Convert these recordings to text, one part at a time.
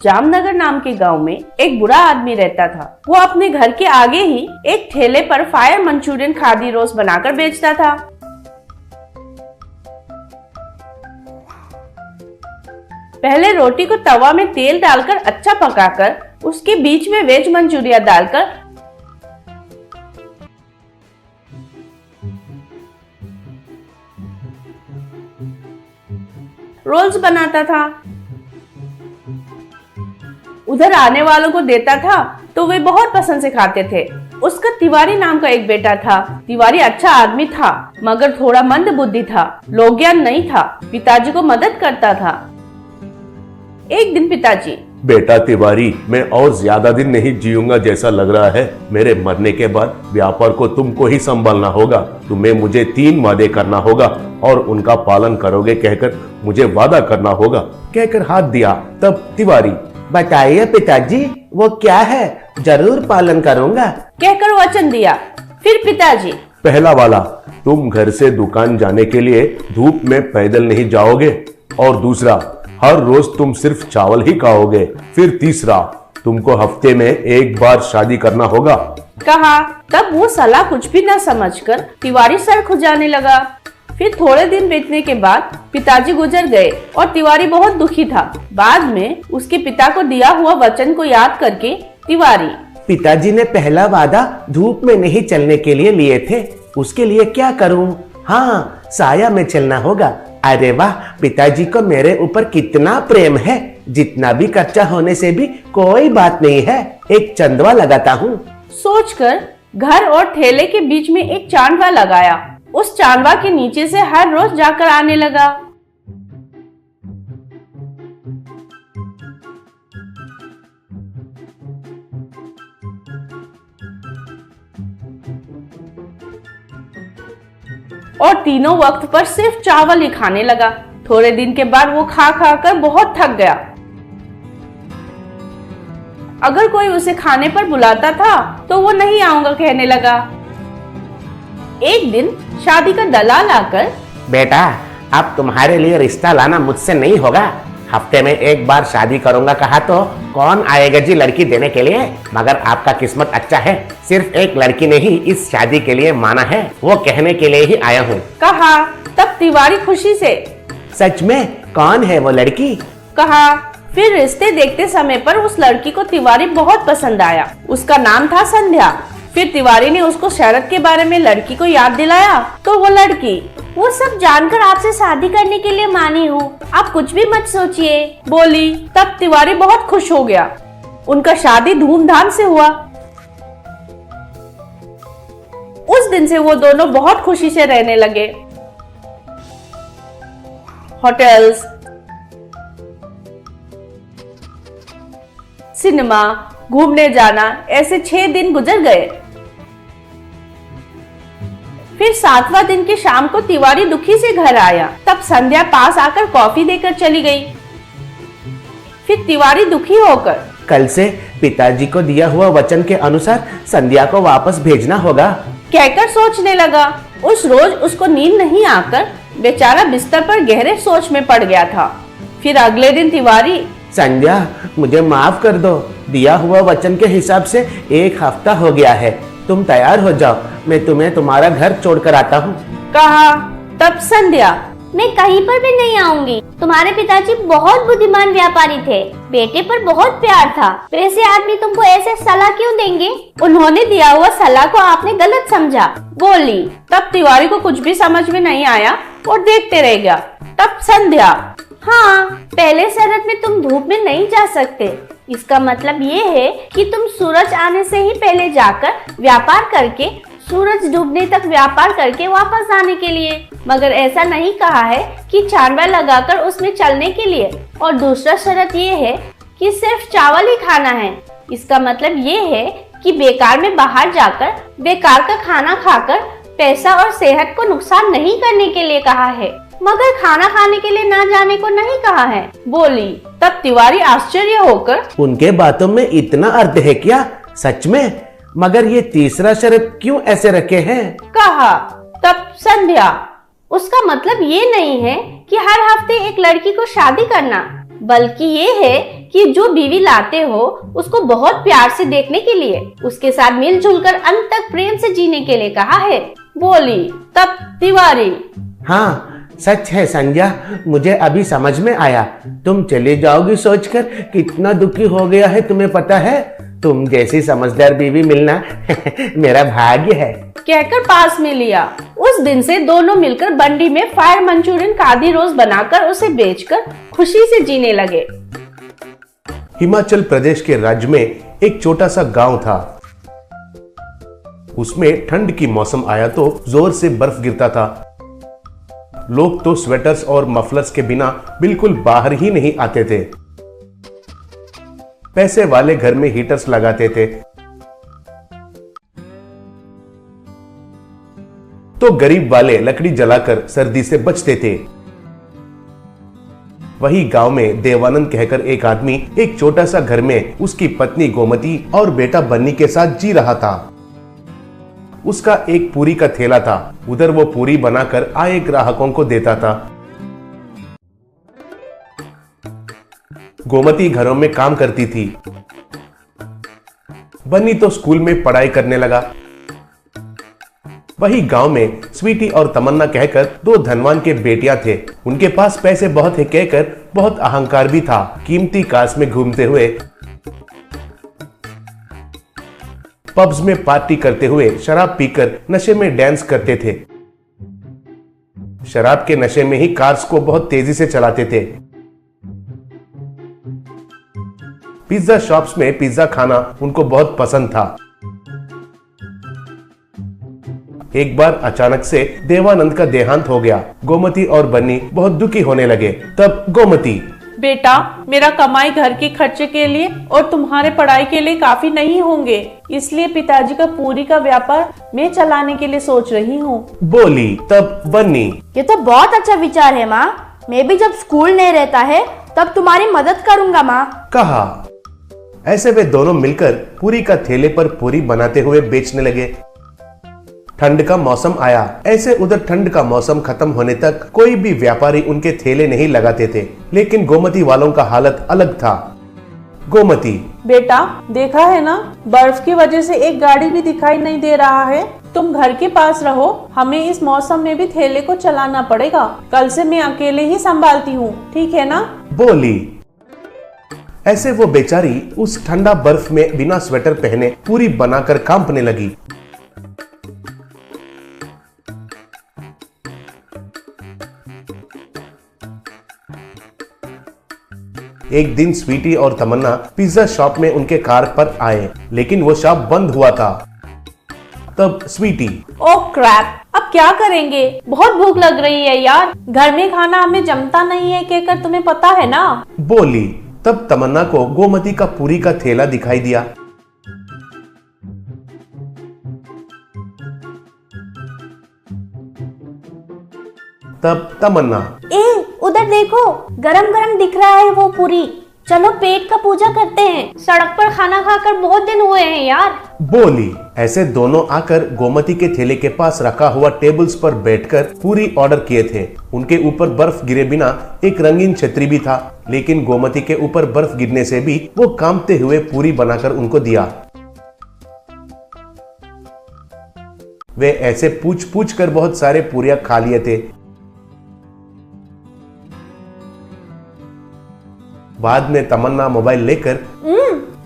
जामनगर नाम के गांव में एक बुरा आदमी रहता था। वो अपने घर के आगे ही एक ठेले पर फायर मंचूरियन खादी रोस्ट बनाकर बेचता था। पहले रोटी को तवा में तेल डालकर अच्छा पकाकर उसके बीच में वेज मंचूरियन डालकर रोल्स बनाता था। उधर आने वालों को देता था तो वे बहुत पसंद से खाते थे। उसका तिवारी नाम का एक बेटा था। तिवारी अच्छा आदमी था मगर थोड़ा मंद बुद्धि था, लोक ज्ञान नहीं था, पिताजी को मदद करता था। एक दिन पिताजी, बेटा तिवारी, मैं और ज्यादा दिन नहीं जीऊंगा जैसा लग रहा है। मेरे मरने के बाद व्यापार को तुमको ही संभालना होगा। तुम्हें मुझे 3 वादे करना होगा और उनका पालन करोगे कहकर मुझे वादा करना होगा कहकर हाथ दिया। तब तिवारी, बताइए पिताजी, वो क्या है? जरूर पालन करूंगा कहकर वचन दिया। फिर पिताजी, पहला वाला, तुम घर से दुकान जाने के लिए धूप में पैदल नहीं जाओगे। और दूसरा, हर रोज तुम सिर्फ चावल ही खाओगे। फिर तीसरा, तुमको हफ्ते में 1 बार शादी करना होगा कहा। तब वो सलाह कुछ भी न समझकर तिवारी सर खुजाने लगा। फिर थोड़े दिन बीतने के बाद पिताजी गुजर गए और तिवारी बहुत दुखी था। बाद में उसके पिता को दिया हुआ वचन को याद करके तिवारी, पिताजी ने पहला वादा धूप में नहीं चलने के लिए लिए थे, उसके लिए क्या करूं? हाँ, साया में चलना होगा। अरे वाह, पिताजी को मेरे ऊपर कितना प्रेम है। जितना भी कच्चा होने से भी कोई बात नहीं है, एक चंदवा लगाता हूँ सोचकर घर और ठेले के बीच में एक चांदवा लगाया। उस चांदवा के नीचे से हर रोज जाकर आने लगा। और तीनों वक्त पर सिर्फ चावल ही खाने लगा। थोड़े दिन के बाद वो खा खा कर बहुत थक गया। अगर कोई उसे खाने पर बुलाता था तो वो नहीं आऊंगा कहने लगा। एक दिन शादी का दलाल आकर, बेटा, अब तुम्हारे लिए रिश्ता लाना मुझसे नहीं होगा। हफ्ते में 1 बार शादी करूंगा कहा तो कौन आएगा जी लड़की देने के लिए? मगर आपका किस्मत अच्छा है, सिर्फ एक लड़की ने ही इस शादी के लिए माना है, वो कहने के लिए ही आया हूँ कहा। तब तिवारी खुशी से, सच में? कौन है वो लड़की? कहा। फिर रिश्ते देखते समय पर उस लड़की को तिवारी बहुत पसंद आया। उसका नाम था संध्या। फिर तिवारी ने उसको शरत के बारे में लड़की को याद दिलाया तो वो लड़की, वो सब जानकर आपसे शादी करने के लिए मानी हूँ, आप कुछ भी मत सोचिए, बोली। तब तिवारी बहुत खुश हो गया। उनका शादी धूमधाम से हुआ। उस दिन से वो दोनों बहुत खुशी से रहने लगे। होटल्स, सिनेमा, घूमने जाना, ऐसे 6 दिन गुजर गए। फिर 7वां दिन की शाम को तिवारी दुखी से घर आया। तब संध्या पास आकर कॉफी देकर चली गई। फिर तिवारी दुखी होकर, कल से पिताजी को दिया हुआ वचन के अनुसार संध्या को वापस भेजना होगा कहकर सोचने लगा। उस रोज उसको नींद नहीं आकर बेचारा बिस्तर पर गहरे सोच में पड़ गया था। फिर अगले दिन तिवारी, संध्या, मुझे माफ कर दो, दिया हुआ वचन के हिसाब से 1 हफ्ता हो गया है, तुम तैयार हो जाओ, मैं तुम्हें तुम्हारा घर छोड़कर आता हूँ कहा। तब संध्या, मैं कहीं पर भी नहीं आऊंगी। तुम्हारे पिताजी बहुत बुद्धिमान व्यापारी थे, बेटे पर बहुत प्यार था, वैसे आदमी तुमको ऐसे सलाह क्यों देंगे? उन्होंने दिया हुआ सलाह को आपने गलत समझा, बोली। तब तिवारी को कुछ भी समझ में नहीं आया और देखते रह गया। तब संध्या, हाँ, पहले शरत में तुम धूप में नहीं जा सकते। इसका मतलब ये है कि तुम सूरज आने से ही पहले जाकर व्यापार करके सूरज डूबने तक व्यापार करके वापस आने के लिए। मगर ऐसा नहीं कहा है कि चांदवा लगाकर उसमें चलने के लिए। और दूसरा शर्त ये है कि सिर्फ चावल ही खाना है। इसका मतलब ये है कि बेकार में बाहर जाकर बेकार का खाना खाकर पैसा और सेहत को नुकसान नहीं करने के लिए कहा है, मगर खाना खाने के लिए ना जाने को नहीं कहा है, बोली। तब तिवारी आश्चर्य होकर, उनके बातों में इतना अर्थ है क्या? सच में? मगर ये तीसरा शर्त क्यों ऐसे रखे हैं? कहा। तब संध्या, उसका मतलब ये नहीं है कि हर हफ्ते एक लड़की को शादी करना। बल्कि ये है कि जो बीवी लाते हो उसको बहुत प्यार से देखने के लिए, उसके साथ मिलजुल कर अंत तक प्रेम से जीने के लिए कहा है, बोली तब तिवारी। हाँ सच है संध्या, मुझे अभी समझ में आया। तुम चले जाओगी सोचकर कितना दुखी हो गया है, तुम्हें पता है? तुम जैसी समझदार बीवी मिलना मेरा भाग्य है। कहकर पास में लिया। उस दिन से दोनों मिलकर बंडी में फायर मंचूरियन का आदि रोज बनाकर उसे बेचकर खुशी से जीने लगे। हिमाचल प्रदेश के राज्य में एक छोटा सा गांव था। उसमें ठंड की मौसम आया तो जोर से बर्फ गिरता था। लोग तो स्वेटर्स और मफलर्स के बिना बिल्कुल बाहर ही नहीं आते थे। पैसे वाले घर में हीटर्स लगाते थे तो गरीब वाले लकड़ी जलाकर सर्दी से बचते थे। वही गांव में देवानंद कहकर एक आदमी एक छोटा सा घर में उसकी पत्नी गोमती और बेटा बन्नी के साथ जी रहा था। उसका एक पूरी का थैला था, उधर वो पूरी बनाकर आए ग्राहकों को देता था। गोमती घरों में काम करती थी। बन्नी तो स्कूल में पढ़ाई करने लगा। वही गांव में स्वीटी और तमन्ना कहकर दो धनवान के बेटियां थे। उनके पास पैसे बहुत है कहकर बहुत अहंकार भी था। कीमती कार्स में घूमते हुए, पब्स में पार्टी करते हुए, शराब पीकर नशे में डांस करते थे। शराब के नशे में ही कार्स को बहुत तेजी से चलाते थे। पिज्जा शॉप्स में पिज्जा खाना उनको बहुत पसंद था। एक बार अचानक से देवानंद का देहांत हो गया। गोमती और बन्नी बहुत दुखी होने लगे। तब गोमती, बेटा मेरा कमाई घर के खर्चे के लिए और तुम्हारे पढ़ाई के लिए काफी नहीं होंगे, इसलिए पिताजी का पूरी का व्यापार मैं चलाने के लिए सोच रही हूँ, बोली। तब बन्नी, ये तो बहुत अच्छा विचार है माँ। मैं भी जब स्कूल नहीं रहता है तब तुम्हारी मदद करूँगा माँ, कहा। ऐसे वे दोनों मिलकर पूरी का थैले पर पूरी बनाते हुए बेचने लगे। ठंड का मौसम आया। ऐसे उधर ठंड का मौसम खत्म होने तक कोई भी व्यापारी उनके थैले नहीं लगाते थे, लेकिन गोमती वालों का हालत अलग था। गोमती, बेटा देखा है ना, बर्फ की वजह से एक गाड़ी भी दिखाई नहीं दे रहा है। तुम घर के पास रहो, हमें इस मौसम में भी थैले को चलाना पड़ेगा। कल से मैं अकेले ही संभालती हूँ, ठीक है ना, बोली। ऐसे वो बेचारी उस ठंडा बर्फ में बिना स्वेटर पहने पूरी बनाकर कांपने लगी। एक दिन स्वीटी और तमन्ना पिज्जा शॉप में उनके कार पर आए, लेकिन वो शॉप बंद हुआ था। तब स्वीटी, ओह क्रैप, अब क्या करेंगे? बहुत भूख लग रही है यार, घर में खाना हमें जमता नहीं है कहकर तुम्हें पता है ना, बोली। तब तमन्ना को गोमती का पूरी का थैला दिखाई दिया। तब तमन्ना, उधर देखो, गरम गरम दिख रहा है वो पूरी। चलो पेट का पूजा करते हैं, सड़क पर खाना खाकर बहुत दिन हुए हैं यार, बोली। ऐसे दोनों आकर गोमती के थैले के पास रखा हुआ टेबल्स पर बैठकर पूरी ऑर्डर किए थे। उनके ऊपर बर्फ गिरे बिना एक रंगीन छतरी भी था, लेकिन गोमती के ऊपर बर्फ गिरने से भी वो कांपते हुए पूरी बनाकर उनको दिया। वे ऐसे पूछ पूछ कर बहुत सारे पूरियां खा लिए थे। बाद में तमन्ना मोबाइल लेकर,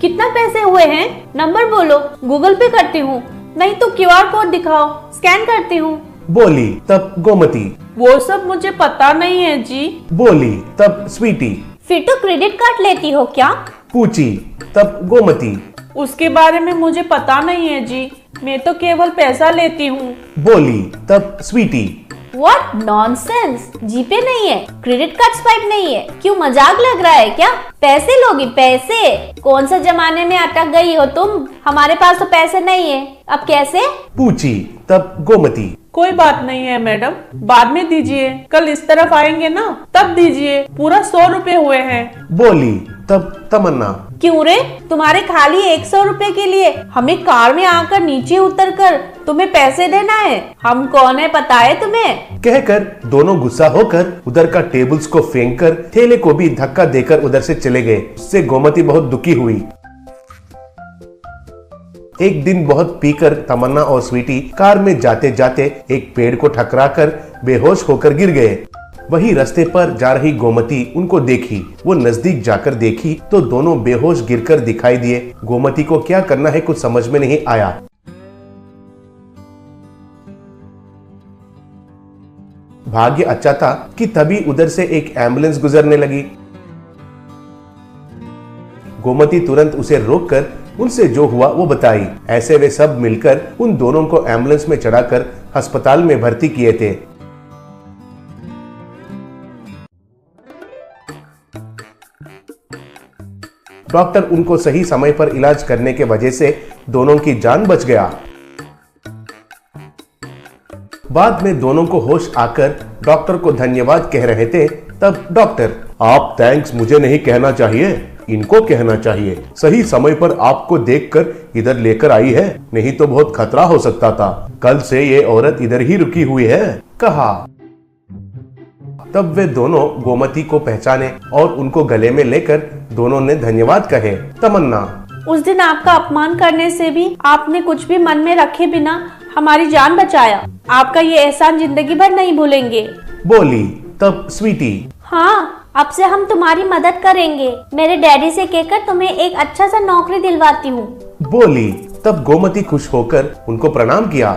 कितना पैसे हुए हैं, नंबर बोलो, गूगल पे करती हूँ, नहीं तो क्यूआर कोड दिखाओ, स्कैन करती हूँ, बोली। तब गोमती, वो सब मुझे पता नहीं है जी, बोली। तब स्वीटी, फिर तो क्रेडिट कार्ड लेती हो क्या, पूछी। तब गोमती, उसके बारे में मुझे पता नहीं है जी, मैं तो केवल पैसा लेती हूँ, बोली। तब स्वीटी, व्हाट नॉनसेंस, जीपे नहीं है, क्रेडिट कार्ड स्वाइप नहीं है, क्यों मजाक लग रहा है क्या? पैसे लोगी, पैसे? कौन से जमाने में अटक गई हो तुम? हमारे पास तो पैसे नहीं है, अब कैसे? पूछी। तब गोमती, कोई बात नहीं है मैडम, बाद में दीजिए, कल इस तरफ आएंगे ना तब दीजिए, पूरा 100 रुपए हुए हैं, बोली। तब तमन्ना, क्यों रे, तुम्हारे खाली 100 रुपए के लिए हमें कार में आकर नीचे उतरकर तुम्हें पैसे देना है? हम कौन है पता है तुम्हें? कहकर दोनों गुस्सा होकर उधर का टेबल्स को फेंक कर ठेले को भी धक्का देकर उधर से चले गए। उससे गोमती बहुत दुखी हुई। एक दिन बहुत पीकर तमन्ना और स्वीटी कार में जाते जाते एक पेड़ को टकराकर बेहोश होकर गिर गए। वही रास्ते पर जा रही गोमती उनको देखी। वो नजदीक जाकर देखी तो दोनों बेहोश गिरकर दिखाई दिए। गोमती को क्या करना है कुछ समझ में नहीं आया। भाग्य अच्छा था कि तभी उधर से एक एम्बुलेंस गुजरने लगी। गोमती तुरंत उसे रोककर उनसे जो हुआ वो बताई। ऐसे वे सब मिलकर उन दोनों को एम्बुलेंस में चढ़ाकर अस्पताल में भर्ती किए थे। डॉक्टर उनको सही समय पर इलाज करने के वजह से दोनों की जान बच गया। बाद में दोनों को होश आकर डॉक्टर को धन्यवाद कह रहे थे, तब डॉक्टर, आप थैंक्स मुझे नहीं कहना चाहिए, इनको कहना चाहिए। सही समय पर आपको देखकर इधर लेकर आई है, नहीं तो बहुत खतरा हो सकता था। कल से ये औरत इधर ही रुकी हुई है, कहा। तब वे दोनों गोमती को पहचाने और उनको गले में लेकर दोनों ने धन्यवाद कहे। तमन्ना, उस दिन आपका अपमान करने से भी आपने कुछ भी मन में रखे बिना हमारी जान बचाया। आपका ये एहसान जिंदगी भर नहीं भूलेंगे, बोली। तब स्वीटी, हाँ, अब से हम तुम्हारी मदद करेंगे। मेरे डैडी से कहकर तुम्हें एक अच्छा सा नौकरी दिलवाती हूँ, बोली। तब गोमती खुश होकर उनको प्रणाम किया।